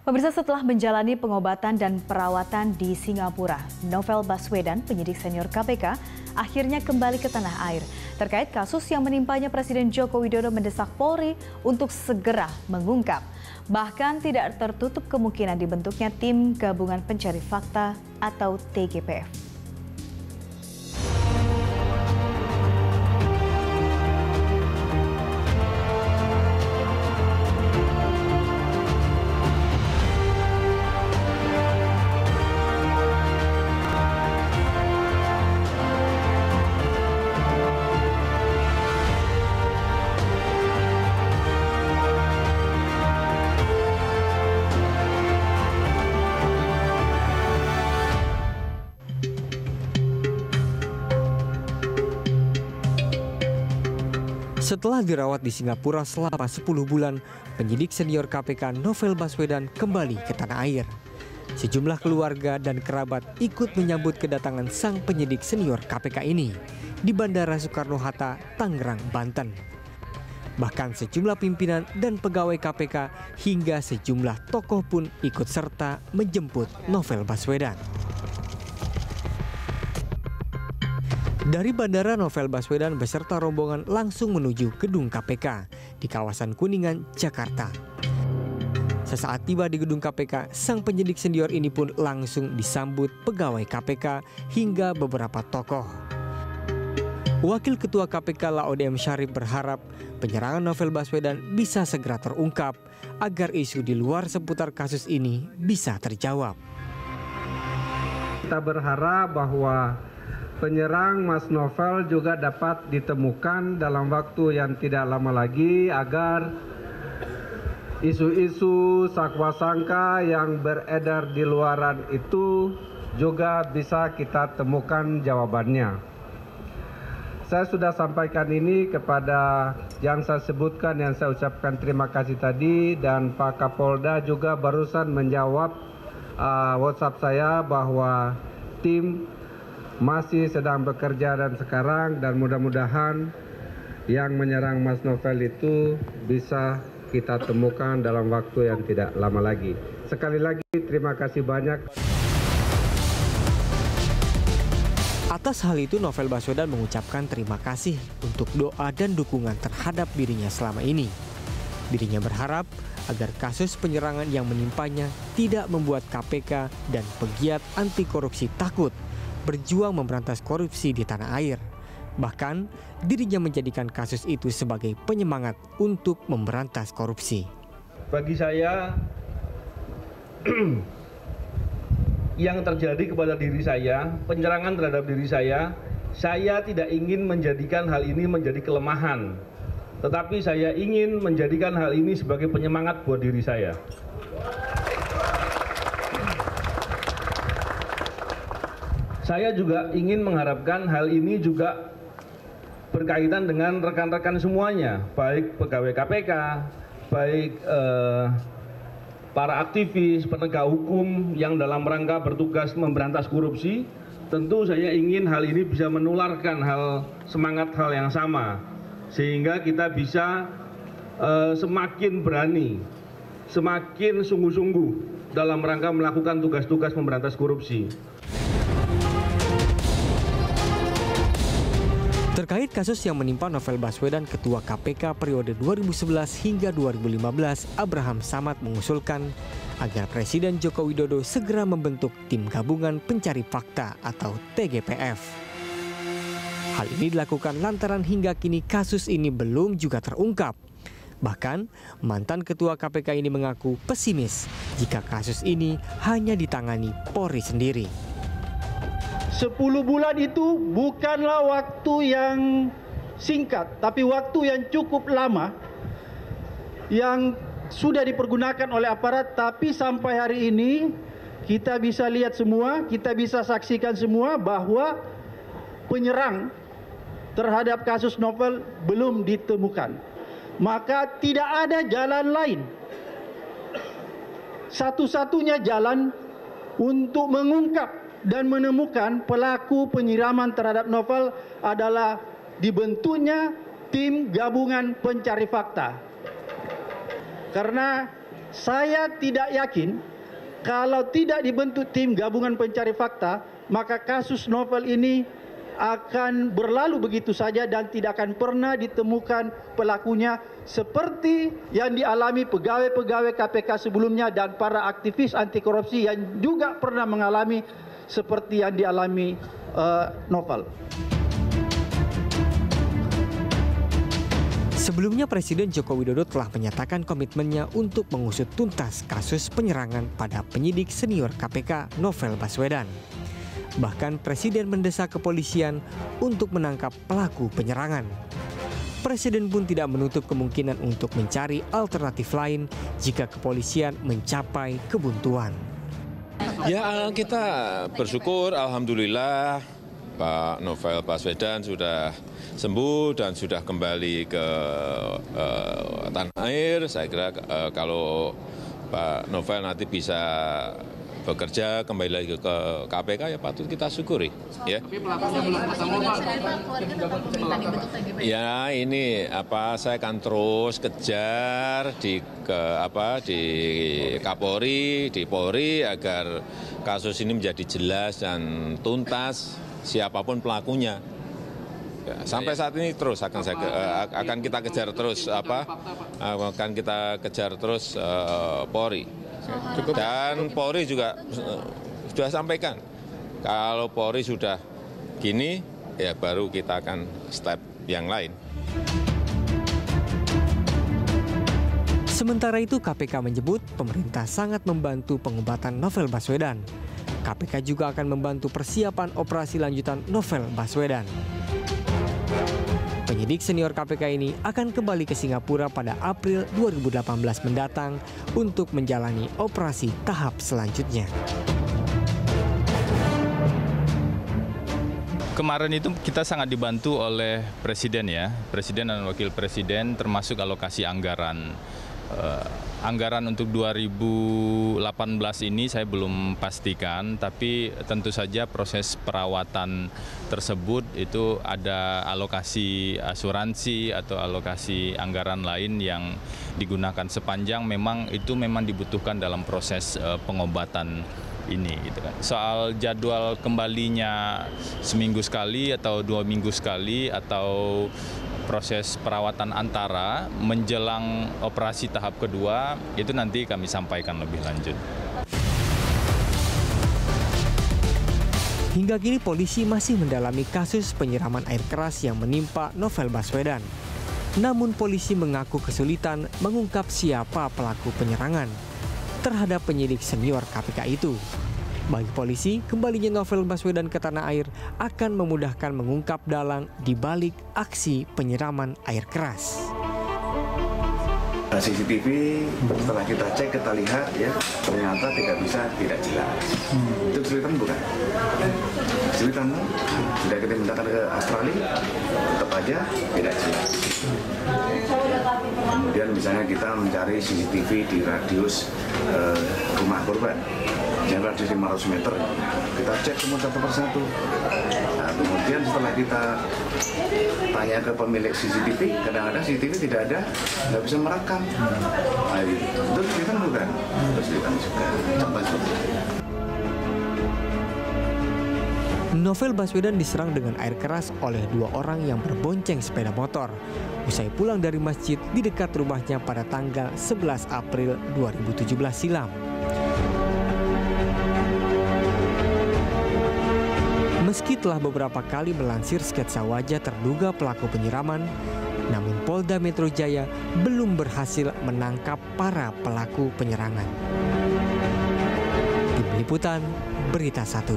Pemirsa, setelah menjalani pengobatan dan perawatan di Singapura, Novel Baswedan, penyidik senior KPK, akhirnya kembali ke tanah air. Terkait kasus yang menimpanya, Presiden Joko Widodo mendesak Polri untuk segera mengungkap. Bahkan tidak tertutup kemungkinan dibentuknya Tim Gabungan Pencari Fakta atau TGPF. Setelah dirawat di Singapura selama 10 bulan, penyidik senior KPK Novel Baswedan kembali ke tanah air. Sejumlah keluarga dan kerabat ikut menyambut kedatangan sang penyidik senior KPK ini di Bandara Soekarno-Hatta, Tangerang, Banten. Bahkan sejumlah pimpinan dan pegawai KPK hingga sejumlah tokoh pun ikut serta menjemput Novel Baswedan. Dari bandara, Novel Baswedan beserta rombongan langsung menuju gedung KPK di kawasan Kuningan, Jakarta. Sesaat tiba di gedung KPK, sang penyidik senior ini pun langsung disambut pegawai KPK hingga beberapa tokoh. Wakil Ketua KPK Laode M. Syarif berharap penyerangan Novel Baswedan bisa segera terungkap agar isu di luar seputar kasus ini bisa terjawab. Kita berharap bahwa penyerang Mas Novel juga dapat ditemukan dalam waktu yang tidak lama lagi agar isu-isu sakwa sangka yang beredar di luaran itu juga bisa kita temukan jawabannya. Saya sudah sampaikan ini kepada yang saya sebutkan, yang saya ucapkan terima kasih tadi, dan Pak Kapolda juga barusan menjawab WhatsApp saya bahwa tim masih sedang bekerja dan sekarang, dan mudah-mudahan yang menyerang Mas Novel itu bisa kita temukan dalam waktu yang tidak lama lagi. Sekali lagi terima kasih banyak. Atas hal itu, Novel Baswedan mengucapkan terima kasih untuk doa dan dukungan terhadap dirinya selama ini. Dirinya berharap agar kasus penyerangan yang menimpanya tidak membuat KPK dan pegiat anti korupsi takut berjuang memberantas korupsi di tanah air. Bahkan, dirinya menjadikan kasus itu sebagai penyemangat untuk memberantas korupsi. Bagi saya, yang terjadi kepada diri saya, penyerangan terhadap diri saya tidak ingin menjadikan hal ini menjadi kelemahan. Tetapi saya ingin menjadikan hal ini sebagai penyemangat buat diri saya. Saya juga ingin mengharapkan hal ini juga berkaitan dengan rekan-rekan semuanya, baik pegawai KPK, baik para aktivis, penegak hukum yang dalam rangka bertugas memberantas korupsi. Tentu saya ingin hal ini bisa menularkan semangat hal yang sama, sehingga kita bisa semakin berani, semakin sungguh-sungguh dalam rangka melakukan tugas-tugas memberantas korupsi. Terkait kasus yang menimpa Novel Baswedan, Ketua KPK periode 2011 hingga 2015, Abraham Samad mengusulkan agar Presiden Joko Widodo segera membentuk Tim Gabungan Pencari Fakta atau TGPF. Hal ini dilakukan lantaran hingga kini kasus ini belum juga terungkap. Bahkan, mantan Ketua KPK ini mengaku pesimis jika kasus ini hanya ditangani Polri sendiri. 10 bulan itu bukanlah waktu yang singkat, tapi waktu yang cukup lama yang sudah dipergunakan oleh aparat. Tapi sampai hari ini kita bisa lihat semua, kita bisa saksikan semua bahwa penyerang terhadap kasus Novel belum ditemukan. Maka tidak ada jalan lain. Satu-satunya jalan untuk mengungkap dan menemukan pelaku penyiraman terhadap Novel adalah dibentuknya Tim Gabungan Pencari Fakta. Karena saya tidak yakin kalau tidak dibentuk tim gabungan pencari fakta, maka kasus novel ini akan berlalu begitu saja dan tidak akan pernah ditemukan pelakunya seperti yang dialami pegawai-pegawai KPK sebelumnya dan para aktivis anti korupsi yang juga pernah mengalami seperti yang dialami novel. Sebelumnya Presiden Joko Widodo telah menyatakan komitmennya untuk mengusut tuntas kasus penyerangan pada penyidik senior KPK Novel Baswedan. Bahkan Presiden mendesak kepolisian untuk menangkap pelaku penyerangan. Presiden pun tidak menutup kemungkinan untuk mencari alternatif lain jika kepolisian mencapai kebuntuan. Ya, kita bersyukur alhamdulillah Pak Novel Baswedan sudah sembuh dan sudah kembali ke tanah air. Saya kira kalau Pak Novel nanti bisa bekerja kembali lagi ke KPK ya patut kita syukuri. Ya. Tapi pelakunya belum ketemu Pak. Ya ini saya akan terus kejar di Kapolri, di Polri agar kasus ini menjadi jelas dan tuntas siapapun pelakunya. Ya, sampai saat ini terus akan kita kejar terus akan kita kejar terus Polri. Dan Polri juga sudah sampaikan, kalau Polri sudah gini, ya baru kita akan step yang lain. Sementara itu KPK menyebut pemerintah sangat membantu pengobatan Novel Baswedan. KPK juga akan membantu persiapan operasi lanjutan Novel Baswedan. Penyidik senior KPK ini akan kembali ke Singapura pada April 2018 mendatang untuk menjalani operasi tahap selanjutnya. Kemarin itu kita sangat dibantu oleh Presiden ya, Presiden dan Wakil Presiden termasuk alokasi anggaran. Anggaran untuk 2018 ini saya belum pastikan, tapi tentu saja proses perawatan tersebut itu ada alokasi asuransi atau alokasi anggaran lain yang digunakan sepanjang memang dibutuhkan dalam proses pengobatan ini gitu kan. Soal jadwal kembalinya seminggu sekali atau 2 minggu sekali atau proses perawatan antara menjelang operasi tahap kedua itu nanti kami sampaikan lebih lanjut. Hingga kini polisi masih mendalami kasus penyiraman air keras yang menimpa Novel Baswedan. Namun polisi mengaku kesulitan mengungkap siapa pelaku penyerangan terhadap penyidik senior KPK itu. Bagi polisi, kembalinya Novel Baswedan ke tanah air akan memudahkan mengungkap dalang di balik aksi penyiraman air keras. CCTV setelah kita cek, kita lihat ya, ternyata tidak jelas. Itu kesulitan bukan? Kesulitan sudah kita mintakan ke Australia, tetap aja tidak jelas. Kemudian misalnya kita mencari CCTV di radius rumah korban, misalnya radius 500 meter, kita cek semua satu persatu. Nah, kemudian setelah kita tanya ke pemilik CCTV, kadang-kadang CCTV tidak ada, nggak bisa merekam. Nah, itu kesulitan bukan? Kesulitan juga. Contoh seperti itu. Novel Baswedan diserang dengan air keras oleh 2 orang yang berbonceng sepeda motor usai pulang dari masjid di dekat rumahnya pada tanggal 11 April 2017 silam. Meski telah beberapa kali melansir sketsa wajah terduga pelaku penyiraman, namun Polda Metro Jaya belum berhasil menangkap para pelaku penyerangan. Tim Liputan Berita 1.